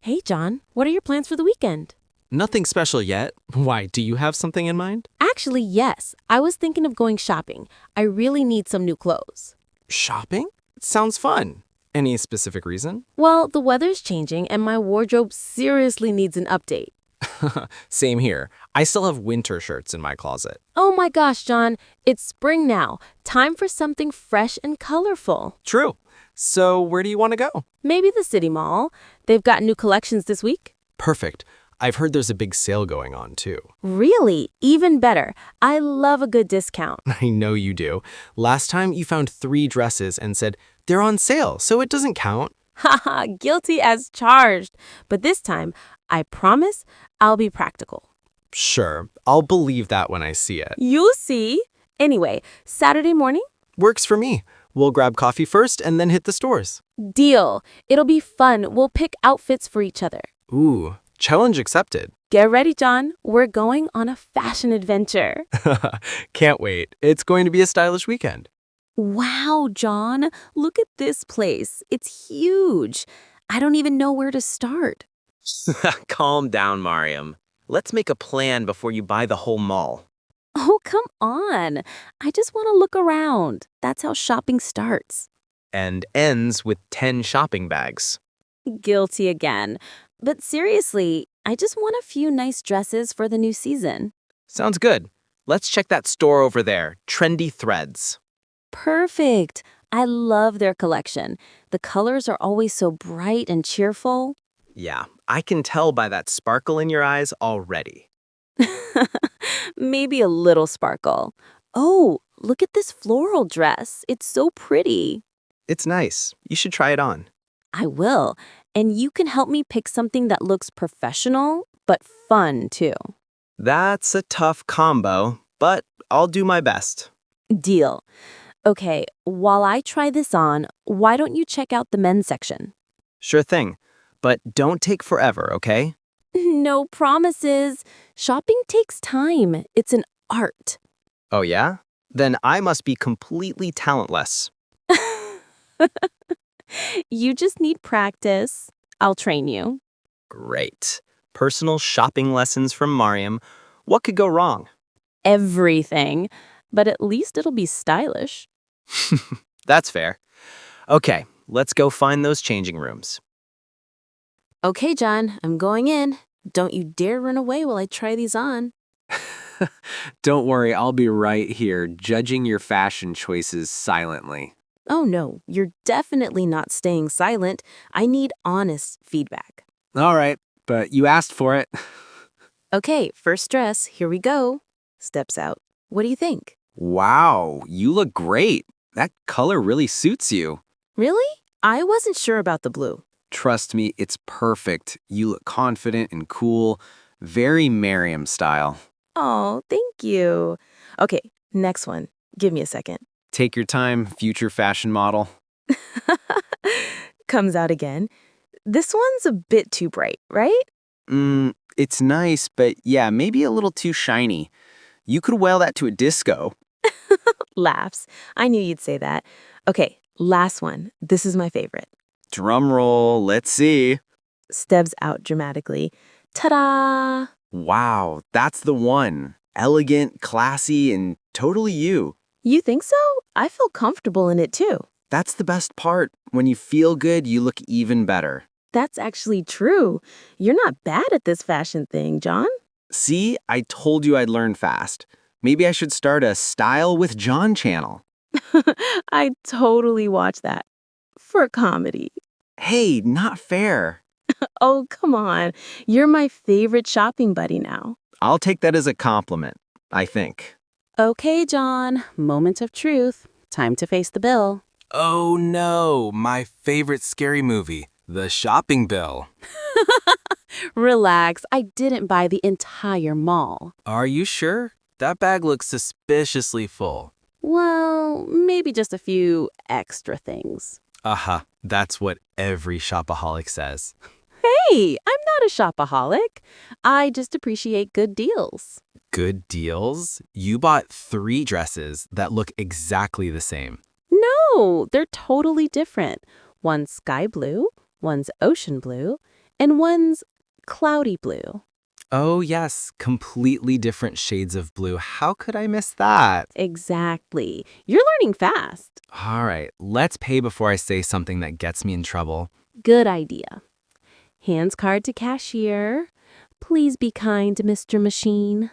Hey, John, what are your plans for the weekend? Nothing special yet. Why, do you have something in mind? Actually, yes. I was thinking of going shopping. I really need some new clothes. Shopping? Sounds fun. Any specific reason? Well, the weather's changing and my wardrobe seriously needs an update. Same here. I still have winter shirts in my closet. Oh my gosh, John, it's spring now. Time for something fresh and colorful. True. So, where do you want to go? Maybe the City Mall. They've got new collections this week. Perfect. I've heard there's a big sale going on, too. Really? Even better. I love a good discount. I know you do. Last time you found 3 dresses and said, they're on sale, so it doesn't count. Haha, guilty as charged. But this time, I promise I'll be practical. Sure, I'll believe that when I see it. You'll see. Anyway, Saturday morning? Works for me. We'll grab coffee first and then hit the stores. Deal. It'll be fun. We'll pick outfits for each other. Ooh, challenge accepted. Get ready, John. We're going on a fashion adventure. Can't wait. It's going to be a stylish weekend. Wow, John. Look at this place. It's huge. I don't even know where to start. Calm down, Mariam. Let's make a plan before you buy the whole mall. Oh, come on. I just want to look around. That's how shopping starts. And ends with 10 shopping bags. Guilty again. But seriously, I just want a few nice dresses for the new season. Sounds good. Let's check that store over there, Trendy Threads. Perfect. I love their collection. The colors are always so bright and cheerful. Yeah, I can tell by that sparkle in your eyes already. Maybe a little sparkle. Oh, look at this floral dress. It's so pretty. It's nice. You should try it on. I will. And you can help me pick something that looks professional, but fun too. That's a tough combo, but I'll do my best. Deal. Okay, while I try this on, why don't you check out the men's section? Sure thing. But don't take forever, okay? No promises. Shopping takes time. It's an art. Oh yeah? Then I must be completely talentless. You just need practice. I'll train you. Great. Personal shopping lessons from Mariam. What could go wrong? Everything. But at least it'll be stylish. That's fair. Okay, let's go find those changing rooms. Okay, John, I'm going in. Don't you dare run away while I try these on. Don't worry, I'll be right here, judging your fashion choices silently. Oh no, you're definitely not staying silent. I need honest feedback. All right, but you asked for it. Okay, first dress, here we go. Steps out. What do you think? Wow, you look great. That color really suits you. Really? I wasn't sure about the blue. Trust me, it's perfect. You look confident and cool. Very Mariam style. Oh, thank you. Okay, next one. Give me a second. Take your time, future fashion model. Comes out again. This one's a bit too bright, right? It's nice, but yeah, maybe a little too shiny. You could wear that to a disco. Laughs. I knew you'd say that. Okay, last one. This is my favorite. Drum roll, let's see. Steps out dramatically. Ta-da! Wow, that's the one. Elegant, classy, and totally you. You think so? I feel comfortable in it too. That's the best part. When you feel good, you look even better. That's actually true. You're not bad at this fashion thing, John. See, I told you I'd learn fast. Maybe I should start a Style with John channel. I totally watch that. For comedy. Hey, not fair. Oh, come on. You're my favorite shopping buddy now. I'll take that as a compliment, I think. Okay, John. Moment of truth. Time to face the bill. Oh no, my favorite scary movie, The Shopping Bill. Relax. I didn't buy the entire mall. Are you sure? That bag looks suspiciously full. Well, maybe just a few extra things. Aha, that's what every shopaholic says. Hey, I'm not a shopaholic. I just appreciate good deals. Good deals? You bought 3 dresses that look exactly the same. No, they're totally different. One's sky blue, one's ocean blue, and one's cloudy blue. Oh, yes, completely different shades of blue. How could I miss that? Exactly. You're learning fast. All right, let's pay before I say something that gets me in trouble. Good idea. Hands card to cashier. Please be kind, Mr. Machine.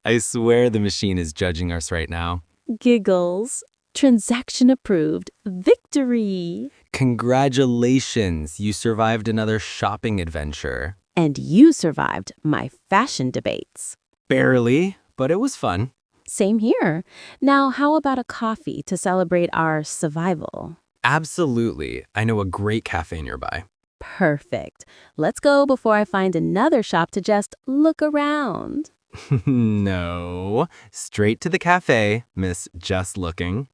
I swear the machine is judging us right now. Giggles. Transaction approved. Victory. Congratulations, you survived another shopping adventure. And you survived my fashion debates. Barely, but it was fun. Same here. Now, how about a coffee to celebrate our survival? Absolutely. I know a great cafe nearby. Perfect. Let's go before I find another shop to just look around. No. Straight to the cafe, Miss Just Looking.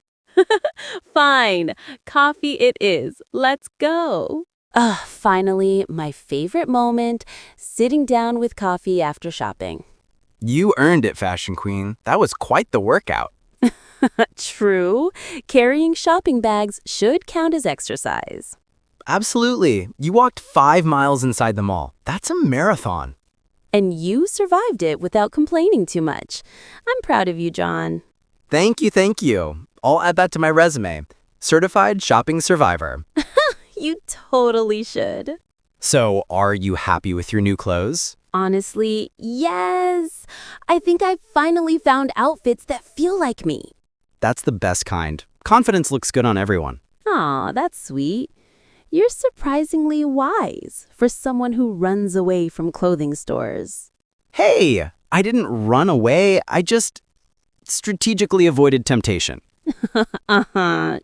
Fine. Coffee it is. Let's go. Finally, my favorite moment, sitting down with coffee after shopping. You earned it, Fashion Queen. That was quite the workout. True. Carrying shopping bags should count as exercise. Absolutely. You walked 5 miles inside the mall. That's a marathon. And you survived it without complaining too much. I'm proud of you, John. Thank you, thank you. I'll add that to my resume. Certified Shopping Survivor. You totally should. So, are you happy with your new clothes? Honestly, yes. I think I've finally found outfits that feel like me. That's the best kind. Confidence looks good on everyone. Aw, that's sweet. You're surprisingly wise for someone who runs away from clothing stores. Hey, I didn't run away. I just strategically avoided temptation.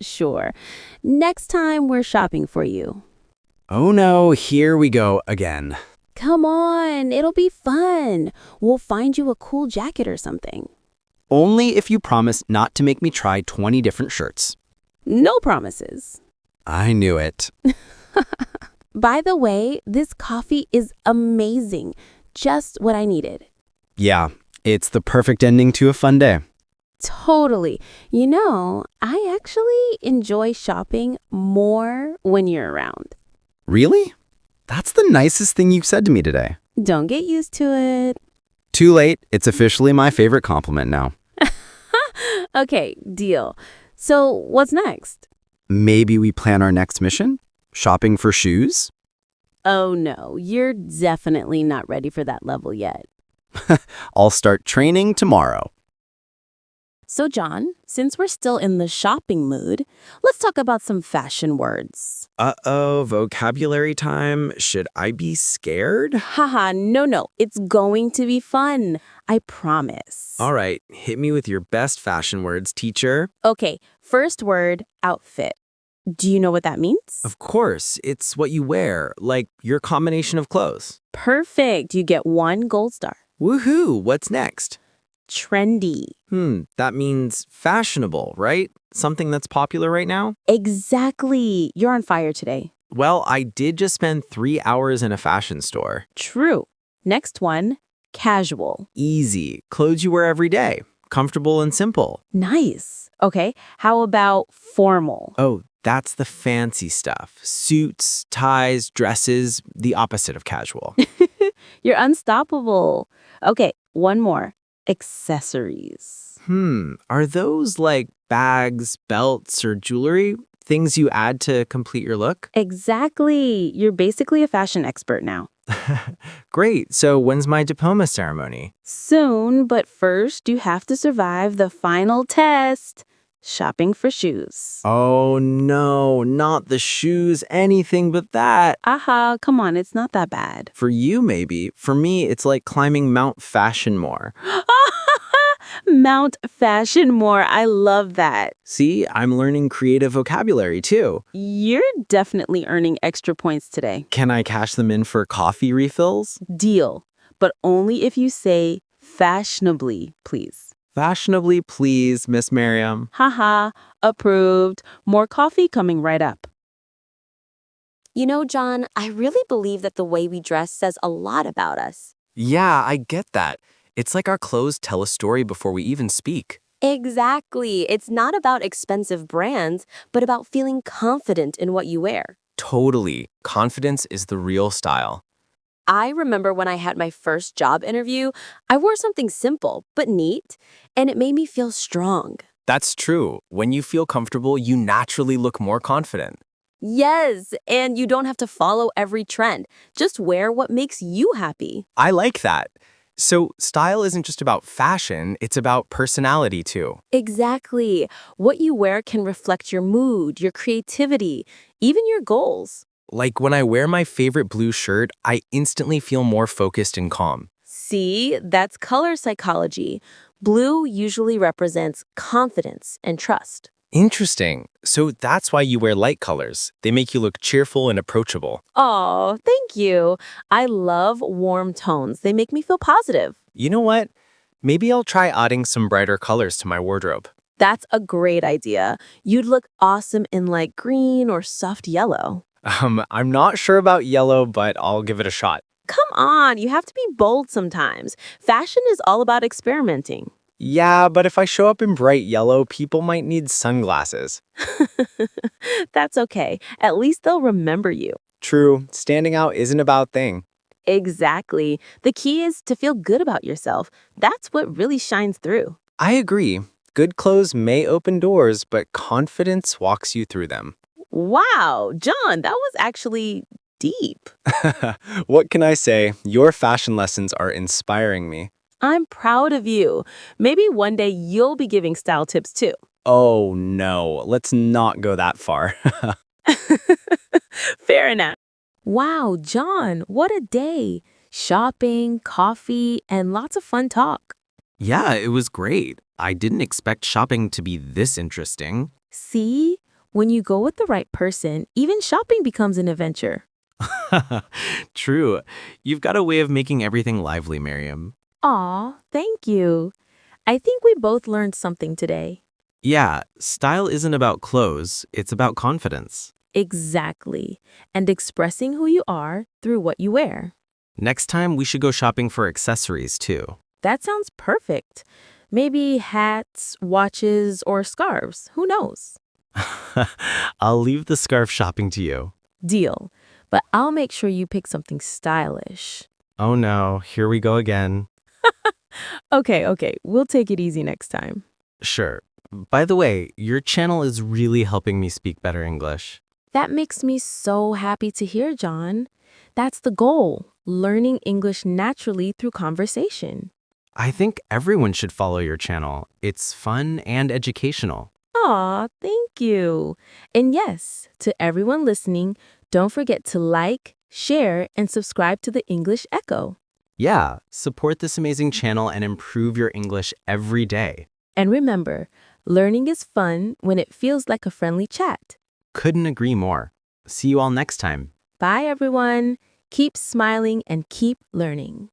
Sure. Next time we're shopping for you. Oh no, here we go again. Come on, it'll be fun. We'll find you a cool jacket or something. Only if you promise not to make me try 20 different shirts. No promises. I knew it. By the way, this coffee is amazing. Just what I needed. Yeah, it's the perfect ending to a fun day. Totally. You know, I actually enjoy shopping more when you're around. Really? That's the nicest thing you've said to me today. Don't get used to it. Too late. It's officially my favorite compliment now. Okay, deal. So what's next? Maybe we plan our next mission? Shopping for shoes? Oh no, you're definitely not ready for that level yet. I'll start training tomorrow. So John, since we're still in the shopping mood, let's talk about some fashion words. Uh-oh, vocabulary time. Should I be scared? Haha, no, it's going to be fun. I promise. All right, hit me with your best fashion words, teacher. Okay, first word, outfit. Do you know what that means? Of course, it's what you wear, like your combination of clothes. Perfect. You get 1 gold star. Woohoo, what's next? Trendy. That means fashionable, right? Something that's popular right now? Exactly. You're on fire today. Well, I did just spend 3 hours in a fashion store. True. Next one, casual. Easy. Clothes you wear every day. Comfortable and simple. Nice. Okay, how about formal? Oh, that's the fancy stuff. Suits, ties, dresses, the opposite of casual. You're unstoppable. Okay, one more. Accessories. Are those like bags, belts, or jewelry? Things you add to complete your look? Exactly. You're basically a fashion expert now. Great. So when's my diploma ceremony? Soon, but first you have to survive the final test. Shopping for shoes. Oh no, not the shoes, anything but that. Aha, come on, it's not that bad. For you, maybe. For me, it's like climbing Mount Fashionmore. Mount Fashionmore, I love that. See, I'm learning creative vocabulary too. You're definitely earning extra points today. Can I cash them in for coffee refills? Deal, but only if you say fashionably, please. Fashionably, please, Miss Mariam. Haha, approved. More coffee coming right up. You know, John, I really believe that the way we dress says a lot about us. Yeah, I get that. It's like our clothes tell a story before we even speak. Exactly. It's not about expensive brands, but about feeling confident in what you wear. Totally. Confidence is the real style. I remember when I had my first job interview, I wore something simple but neat, and it made me feel strong. That's true. When you feel comfortable, you naturally look more confident. Yes, and you don't have to follow every trend. Just wear what makes you happy. I like that. So, style isn't just about fashion, it's about personality too. Exactly. What you wear can reflect your mood, your creativity, even your goals. Like when I wear my favorite blue shirt, I instantly feel more focused and calm. See, that's color psychology. Blue usually represents confidence and trust. Interesting. So that's why you wear light colors. They make you look cheerful and approachable. Oh, thank you. I love warm tones. They make me feel positive. You know what? Maybe I'll try adding some brighter colors to my wardrobe. That's a great idea. You'd look awesome in like green or soft yellow. I'm not sure about yellow, but I'll give it a shot. Come on, you have to be bold sometimes. Fashion is all about experimenting. Yeah, but if I show up in bright yellow, people might need sunglasses. That's okay. At least they'll remember you. True, standing out isn't a bad thing. Exactly. The key is to feel good about yourself. That's what really shines through. I agree. Good clothes may open doors, but confidence walks you through them. Wow, John, that was actually deep. What can I say? Your fashion lessons are inspiring me. I'm proud of you. Maybe one day you'll be giving style tips too. Oh no, let's not go that far. Fair enough. Wow, John, what a day. Shopping, coffee, and lots of fun talk. Yeah, it was great. I didn't expect shopping to be this interesting. See? When you go with the right person, even shopping becomes an adventure. True. You've got a way of making everything lively, Mariam. Aw, thank you. I think we both learned something today. Yeah, style isn't about clothes, it's about confidence. Exactly. And expressing who you are through what you wear. Next time, we should go shopping for accessories, too. That sounds perfect. Maybe hats, watches, or scarves. Who knows? I'll leave the scarf shopping to you. Deal. But I'll make sure you pick something stylish. Oh no, here we go again. Okay. We'll take it easy next time. Sure. By the way, your channel is really helping me speak better English. That makes me so happy to hear, John. That's the goal, learning English naturally through conversation. I think everyone should follow your channel. It's fun and educational. Aw, thank you. And yes, to everyone listening, don't forget to like, share, and subscribe to the English Echo. Yeah, support this amazing channel and improve your English every day. And remember, learning is fun when it feels like a friendly chat. Couldn't agree more. See you all next time. Bye, everyone. Keep smiling and keep learning.